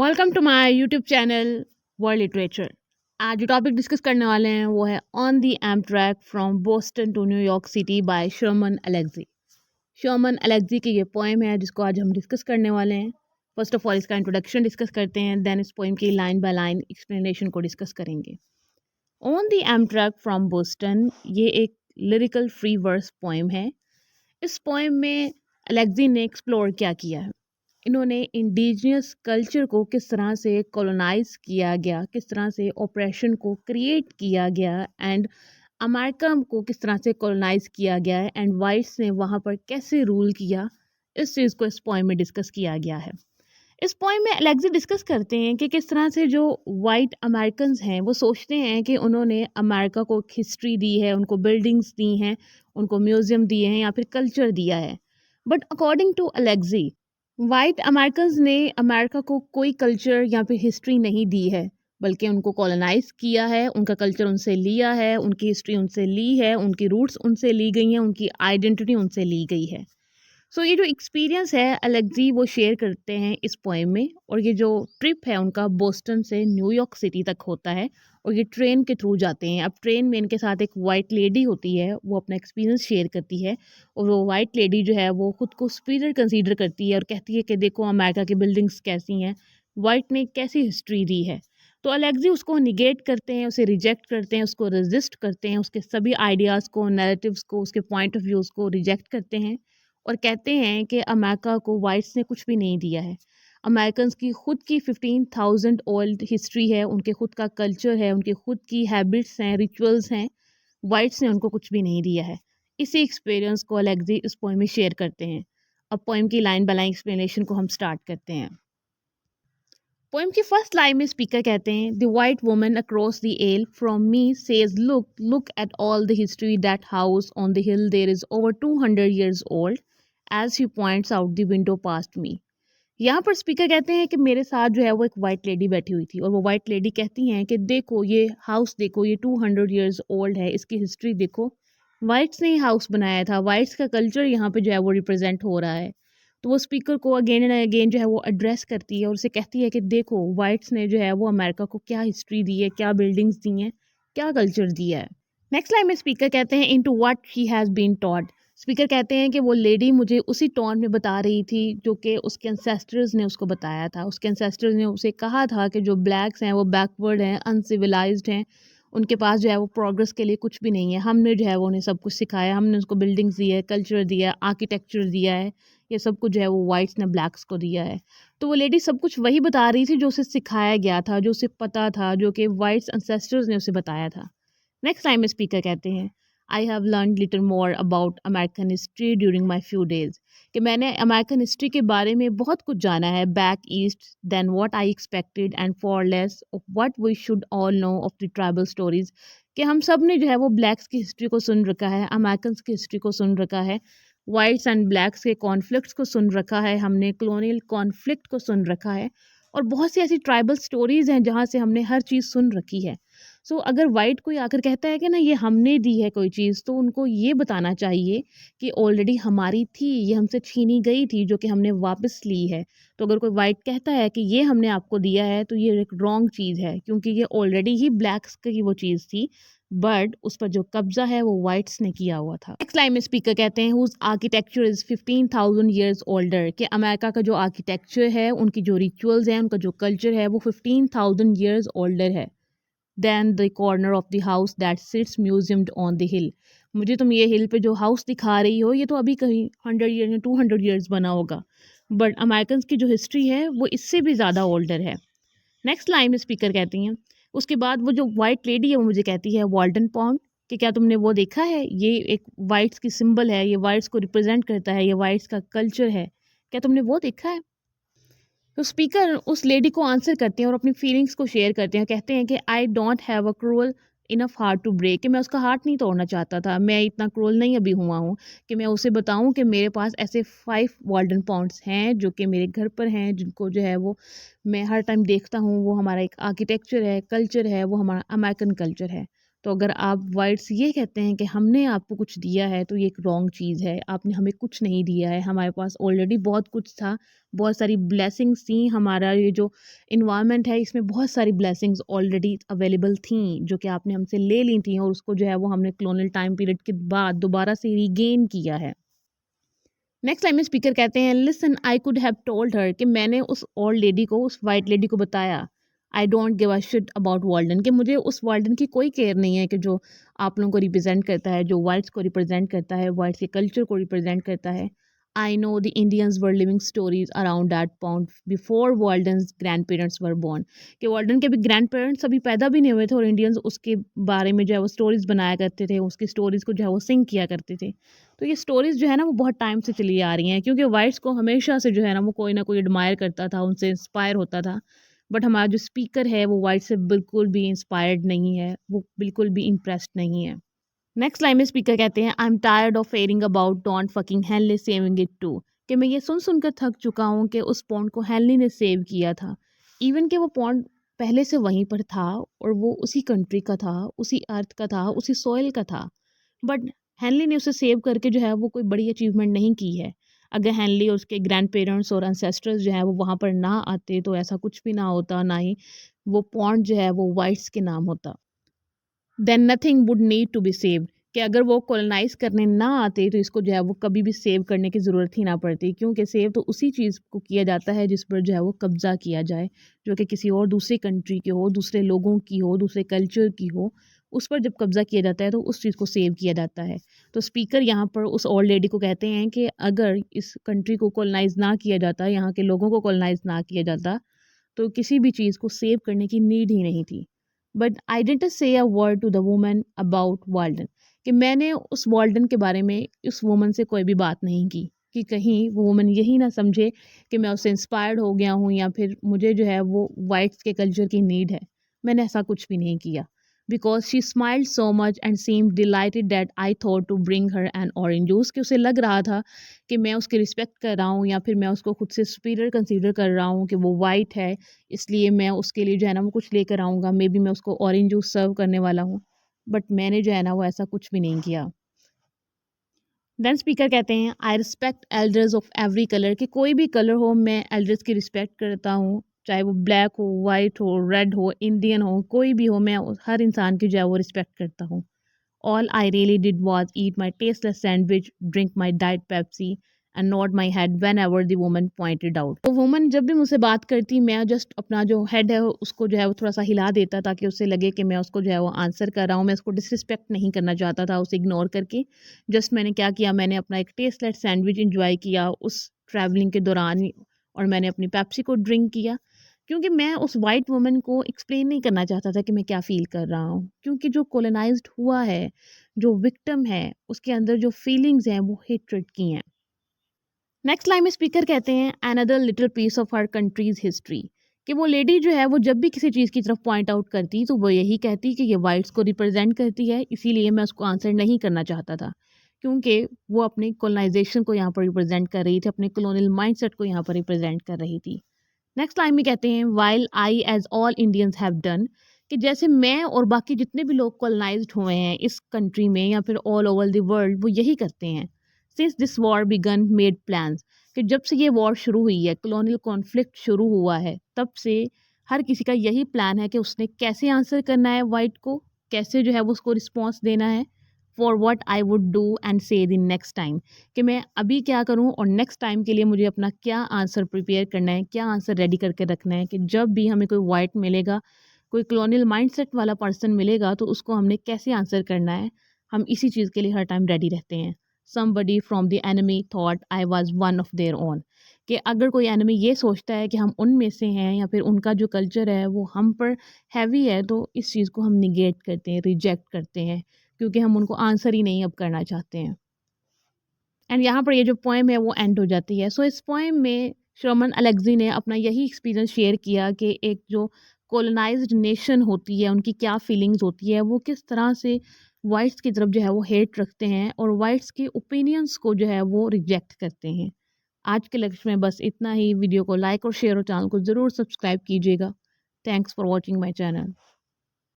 Welcome to my YouTube channel world literature. आज जो topic discuss करने वाले हैं वो है on the Amtrak from Boston to New York City by Sherman Alexie. Sherman Alexie की ये पोएम है जिसको आज हम डिस्कस करने वाले हैं। फर्स्ट ऑफ ऑल इसका इंट्रोडक्शन डिस्कस करते हैं, देन इस पोएम की लाइन बाय लाइन एक्सप्लेनेशन को डिस्कस करेंगे। On the Amtrak from Boston ये एक लिरिकल फ्री वर्स पोएम है। इस पोएम में एलेक्जी ने एक्सप्लोर क्या किया है, इन्होंने इंडिजिनियस कल्चर को किस तरह से कॉलोनाइज किया गया, किस तरह से ऑपरेशन को क्रिएट किया गया एंड अमेरिका को किस तरह से कॉलोनाइज किया गया है एंड वाइट्स ने वहाँ पर कैसे रूल किया, इस चीज़ को इस पोएम में डिस्कस किया गया है। इस पोएम में एलेक्सी डिस्कस करते हैं कि किस तरह से जो वाइट अमेरिकन हैं वो सोचते हैं कि उन्होंने अमेरिका को एक हिस्ट्री दी है, उनको बिल्डिंग्स दी हैं, उनको म्यूज़ियम दिए हैं या फिर कल्चर दिया है। But according to Alexie, white Americans ने अमेरिका को कोई कल्चर या फिर हिस्ट्री नहीं दी है, बल्कि उनको कॉलोनाइज किया है, उनका कल्चर उनसे लिया है, उनकी हिस्ट्री उनसे ली है, उनकी रूट्स उनसे ली गई हैं, उनकी आइडेंटिटी उनसे ली गई है। सो ये जो एक्सपीरियंस है एलेक्सी वो शेयर करते हैं इस पोएम में। और ये जो ट्रिप है उनका बोस्टन से न्यूयॉर्क सिटी तक होता है और ये ट्रेन के थ्रू जाते हैं। अब ट्रेन में इनके साथ एक वाइट लेडी होती है, वो अपना एक्सपीरियंस शेयर करती है और वो वाइट लेडी जो है वो खुद को सुपीरियर कंसीडर करती है और कहती है कि देखो अमेरिका की बिल्डिंग्स कैसी हैं, वाइट ने कैसी हिस्ट्री दी है। तो अलेक्सी उसको निगेट करते हैं, उसे रिजेक्ट करते हैं, उसको रेजिस्ट करते हैं, उसके सभी आइडियाज़ को, नैरेटिव्स को, उसके पॉइंट ऑफ व्यूज़ को रिजेक्ट करते हैं और कहते हैं कि अमेरिका को वाइट्स ने कुछ भी नहीं दिया है। अमेरिकन्स की खुद की 15,000 ओल्ड हिस्ट्री है, उनके खुद का कल्चर है, उनकी खुद की हैबिट्स हैं, रिचुअल्स हैं। वाइट्स ने उनको कुछ भी नहीं दिया है। इसी एक्सपीरियंस को अलेक्सी इस पोएम में शेयर करते हैं। अब पोएम की लाइन बाय लाइन एक्सप्लेनेशन को हम स्टार्ट करते हैं। पोएम की फर्स्ट लाइन में स्पीकर कहते हैं, the white woman across the aisle from me says look look at all the history that house on the hill there is over 200 years old as he points out the window past me. यहाँ पर speaker कहते हैं कि मेरे साथ जो है वो एक वाइट लेडी बैठी हुई थी और वो वाइट लेडी कहती हैं कि देखो ये हाउस, देखो ये 200 years old है, इसकी हिस्ट्री देखो, वाइट्स ने ये हाउस बनाया था, वाइट्स का कल्चर यहाँ पे जो है वो रिप्रेजेंट हो रहा है। तो वो स्पीकर को अगेन एंड अगेन जो है वो एड्रेस करती है और उसे कहती है कि देखो वाइट्स ने जो है वो अमेरिका को क्या हिस्ट्री दी है, क्या बिल्डिंग्स दी हैं, क्या कल्चर दिया है। नेक्स्ट लाइन में स्पीकर कहते हैं, into what she has been taught. Speaker कहते हैं कि वो लेडी मुझे उसी टोन में बता रही थी जो कि उसके एंसेस्टर्स ने उसको बताया था। उसके एंसेस्टर्स ने उसे कहा था कि जो ब्लैक्स हैं वो बैकवर्ड हैं, अनसिविलाइज्ड हैं, उनके पास जो है वो प्रोग्रेस के लिए कुछ भी नहीं है। हमने जो है वो उन्हें सब कुछ सिखाया, हमने उसको बिल्डिंग्स दी है, कल्चर दिया है, आर्किटेक्चर दिया है, ये सब कुछ जो है वो वाइट्स ने ब्लैक्स को दिया है। तो वो लेडी सब कुछ वही बता रही थी जो उसे सिखाया गया था, जो उसे पता था, जो कि वाइट्स एंसेस्टर्स ने उसे बताया था। नेक्स्ट टाइम स्पीकर कहते हैं, I have learn little more about American history during my few days, कि मैंने अमेरिकन हिस्ट्री के बारे में बहुत कुछ जाना है back east than what I expected and far less of what we should all know of the tribal stories. कि हम सब ने जो है वो ब्लैक्स की हिस्ट्री को सुन रखा है, अमेरिकन की हिस्ट्री को सुन रखा है, वाइट्स एंड ब्लैक्स के कॉन्फ्लिक्ट्स को सुन रखा है, हमने कॉलोनियल कॉन्फ्लिक्ट को सुन रखा है और बहुत सी ऐसी ट्राइबल स्टोरीज़ हैं जहाँ से हमने हर चीज़ सुन रखी है। सो अगर वाइट कोई आकर कहता है कि ना ये हमने दी है कोई चीज़, तो उनको ये बताना चाहिए कि ऑलरेडी हमारी थी, ये हमसे छीनी गई थी जो कि हमने वापस ली है। तो अगर कोई वाइट कहता है कि ये हमने आपको दिया है तो ये एक रॉन्ग चीज़ है, क्योंकि ये ऑलरेडी ही ब्लैक्स की वो चीज़ थी, बट उस पर जो कब्जा है वो वाइट्स ने किया हुआ था। नेक्स्ट लाइन में स्पीकर कहते हैं, whose architecture is 15,000 years older, कि अमेरिका का जो आर्किटेक्चर है, उनकी जो रिचुअल्स हैं, उनका जो कल्चर है वो 15,000 years ओल्डर है than the corner of the house that sits museumed on the hill. मुझे तुम ये हिल पे जो हाउस दिखा रही हो ये तो अभी कहीं 100 years या 200 years बना होगा, बट अमेरिकन की जो हिस्ट्री है वो इससे भी ज़्यादा ओल्डर है। नेक्स्ट लाइन में स्पीकर कहती हैं, उसके बाद वो जो वाइट लेडी है वो मुझे कहती है, वॉल्टन पाउंड, कि क्या तुमने वो देखा है, ये एक वाइट्स की सिंबल है, ये वाइट्स को रिप्रेजेंट करता है, ये वाइट्स का कल्चर है, क्या तुमने वो देखा है। तो स्पीकर उस लेडी को आंसर करते हैं और अपनी फीलिंग्स को शेयर करते हैं, कहते हैं कि I don't have a cruel enough heart to break, कि मैं उसका हार्ट नहीं तोड़ना चाहता था, मैं इतना क्रूअल नहीं अभी हुआ हूँ कि मैं उसे बताऊँ कि मेरे पास ऐसे 5 वॉल्डन पाउंड्स हैं जो कि मेरे घर पर हैं, जिनको जो है वो मैं हर टाइम देखता हूँ, वो हमारा एक आर्किटेक्चर है, कल्चर है, वो हमारा अमेरिकन कल्चर है। तो अगर आप वाइट्स ये कहते हैं कि हमने आपको कुछ दिया है तो ये एक रॉन्ग चीज़ है, आपने हमें कुछ नहीं दिया है, हमारे पास ऑलरेडी बहुत कुछ था, बहुत सारी ब्लेसिंग्स थी, हमारा ये जो इन्वायरमेंट है इसमें बहुत सारी ब्लेसिंग्स ऑलरेडी अवेलेबल थी जो कि आपने हमसे ले ली थी और उसको जो है वो हमने कॉलोनियल टाइम पीरियड के बाद दोबारा से रीगेन किया है। नेक्स्ट लाइन में स्पीकर कहते हैं listen I could have told her कि मैंने उस ओल्ड लेडी को, उस वाइट लेडी को बताया I don't give a shit about Walden कि मुझे उस वाल्डन की कोई केयर नहीं है कि जो आप लोगों को रिप्रेजेंट करता है, जो वाइट्स को रिप्रेजेंट करता है, वाइट्स के कल्चर को रिप्रेजेंट करता है। I know the Indians were living stories around that point before Walden's grandparents were born कि वाल्डन के भी ग्रैंड पेरेंट्स अभी पैदा भी नहीं हुए थे और इंडियंस उसके बारे में जो है वो स्टोरीज बनाया करते थे, उसकी स्टोरीज को जो है वो सिंग किया करते थे। तो ये स्टोरीज़ जो है ना वो बहुत टाइम से चली आ रही हैं क्योंकि वाइट्स को हमेशा से जो है ना वो कोई ना कोई एडमायर करता था, उनसे इंस्पायर होता था। बट हमारा जो स्पीकर है वो वाइट से बिल्कुल भी इंस्पायर्ड नहीं है, वो बिल्कुल भी इम्प्रेस्ड नहीं है। नेक्स्ट लाइन में स्पीकर कहते हैं I am tired of hearing about Don fucking Henley saving it too कि मैं ये सुन सुनकर थक चुका हूँ कि उस पॉन्ड को हेनली ने सेव किया था। इवन कि वो पॉन्ड पहले से वहीं पर था और वो उसी कंट्री का था, उसी अर्थ का था, उसी सॉइल का था। बट हेनली ने उसे सेव करके जो है वो कोई बड़ी अचीवमेंट नहीं की है। अगर हेनली और उसके ग्रैंड पेरेंट्स और एंसेस्टर्स जो है वो वहाँ पर ना आते तो ऐसा कुछ भी ना होता, ना ही वो पॉन्ड जो है वो वाइट्स के नाम होता। Then nothing would need to be saved कि अगर वो कॉलोनाइज करने ना आते तो इसको जो है वो कभी भी सेव करने की ज़रूरत ही ना पड़ती, क्योंकि सेव तो उसी चीज़ को किया जाता है जिस पर जो है वो कब्ज़ा किया जाए, जो कि किसी और दूसरी कंट्री की हो, दूसरे लोगों की हो, दूसरे कल्चर की हो। उस पर जब कब्ज़ा किया जाता है तो उस चीज़ को सेव किया जाता है। तो स्पीकर यहाँ पर उस ओल्ड लेडी को कहते हैं कि अगर इस कंट्री को कॉलोनाइज ना किया जाता, यहाँ के लोगों को कॉलोनाइज ना किया जाता, तो किसी भी चीज़ को सेव करने की नीड ही नहीं थी। But I didn't say a word to the woman about Walden कि मैंने उस वाल्डन के बारे में उस वुमन से कोई भी बात नहीं की कि कहीं वो वुमन यही ना समझे कि मैं उससे इंस्पायर्ड हो गया हूँ या फिर मुझे जो है वो वाइट्स के कल्चर की नीड है। मैंने ऐसा कुछ भी नहीं किया because she smiled so much and seemed delighted that I thought to bring her an orange juice कि उसे लग रहा था कि मैं उसकी रिस्पेक्ट कर रहा हूँ या फिर मैं उसको खुद से सुपीरियर कंसीडर कर रहा हूँ कि वो वाइट है, इसलिए मैं उसके लिए जो है ना वो कुछ लेकर आऊँगा, मे बी मैं उसको ऑरेंज जूस सर्व करने वाला हूँ। बट मैंने जो है ना वो ऐसा कुछ भी नहीं किया। देन स्पीकर कहते हैं I respect elders of every colour कि कोई भी कलर हो मैं एल्डर्स की रिस्पेक्ट करता हूँ, चाहे वो ब्लैक हो, वाइट हो, रेड हो, इंडियन हो, कोई भी हो, मैं हर इंसान की जो है वो रिस्पेक्ट करता हूँ। All I really did was eat my tasteless sandwich, drink my diet Pepsi, and nod my head whenever the woman pointed out. तो वुमन जब भी मुझसे बात करती मैं जस्ट अपना जो हेड है उसको जो है वो थोड़ा सा हिला देता ताकि उसे लगे कि मैं उसको जो है वो आंसर कर रहा हूँ, मैं उसको डिसरिस्पेक्ट नहीं करना चाहता था उसे इग्नोर करके। जस्ट मैंने क्या किया, मैंने अपना एक टेस्टलेस सैंडविच इंजॉय किया उस ट्रैवलिंग के दौरान और मैंने अपनी पेप्सी को ड्रिंक किया क्योंकि मैं उस वाइट वुमन को एक्सप्लेन नहीं करना चाहता था कि मैं क्या फ़ील कर रहा हूँ। क्योंकि जो कॉलोनाइज़्ड हुआ है, जो विक्टिम है, उसके अंदर जो फीलिंग्स हैं वो हेट्रेड की हैं। नेक्स्ट लाइन में स्पीकर कहते हैं another little piece of her country's history कि वो लेडी जो है वो जब भी किसी चीज़ की तरफ पॉइंट आउट करती तो वो यही कहती कि ये वाइट्स को रिप्रेजेंट करती है, इसीलिए मैं उसको आंसर नहीं करना चाहता था। क्योंकि वो अपनी कॉलोनाइजेशन को यहाँ पर रिप्रेजेंट कर रही थी, अपने कॉलोनियल माइंडसेट को यहाँ पर रिप्रेजेंट कर रही थी। नेक्स्ट लाइन में कहते हैं while I as all Indians have done कि जैसे मैं और बाकी जितने भी लोग कॉलोनाइज्ड हुए हैं इस कंट्री में या फिर ऑल ओवर द वर्ल्ड वो यही करते हैं। Since this war began made plans कि जब से ये वॉर शुरू हुई है, कॉलोनियल कॉन्फ्लिक्ट शुरू हुआ है, तब से हर किसी का यही प्लान है कि उसने कैसे आंसर करना है वाइट को, कैसे जो है वो उसको रिस्पॉन्स देना है for what I would do and से द नेक्स्ट टाइम कि मैं अभी क्या करूं और नेक्स्ट टाइम के लिए मुझे अपना क्या आंसर प्रिपेयर करना है, क्या आंसर रेडी करके रखना है कि जब भी हमें कोई वाइट मिलेगा, कोई कॉलोनियल माइंडसेट वाला पर्सन मिलेगा तो उसको हमने कैसे आंसर करना है। हम इसी चीज़ के लिए हर टाइम रेडी रहते हैं। Somebody from the enemy thought I was one of their own कि अगर कोई एनिमी ये सोचता है कि हम उनमें से हैं या फिर उनका जो कल्चर है वो हम पर हैवी है तो इस चीज़ को हम निगेट करते हैं, रिजेक्ट करते हैं, क्योंकि हम उनको आंसर ही नहीं अब करना चाहते हैं। एंड यहाँ पर ये जो पोएम है वो एंड हो जाती है। सो इस पोएम में शर्मन अलेक्जी ने अपना यही एक्सपीरियंस शेयर किया कि एक जो कॉलोनाइज्ड नेशन होती है उनकी क्या फीलिंग्स होती है, वो किस तरह से वाइट्स की तरफ जो है वो हेट रखते हैं और वाइट्स के ओपिनियंस को जो है वो रिजेक्ट करते हैं। आज के लेक्चर में बस इतना ही। वीडियो को लाइक और शेयर और चैनल को ज़रूर सब्सक्राइब कीजिएगा। Thanks for watching my channel.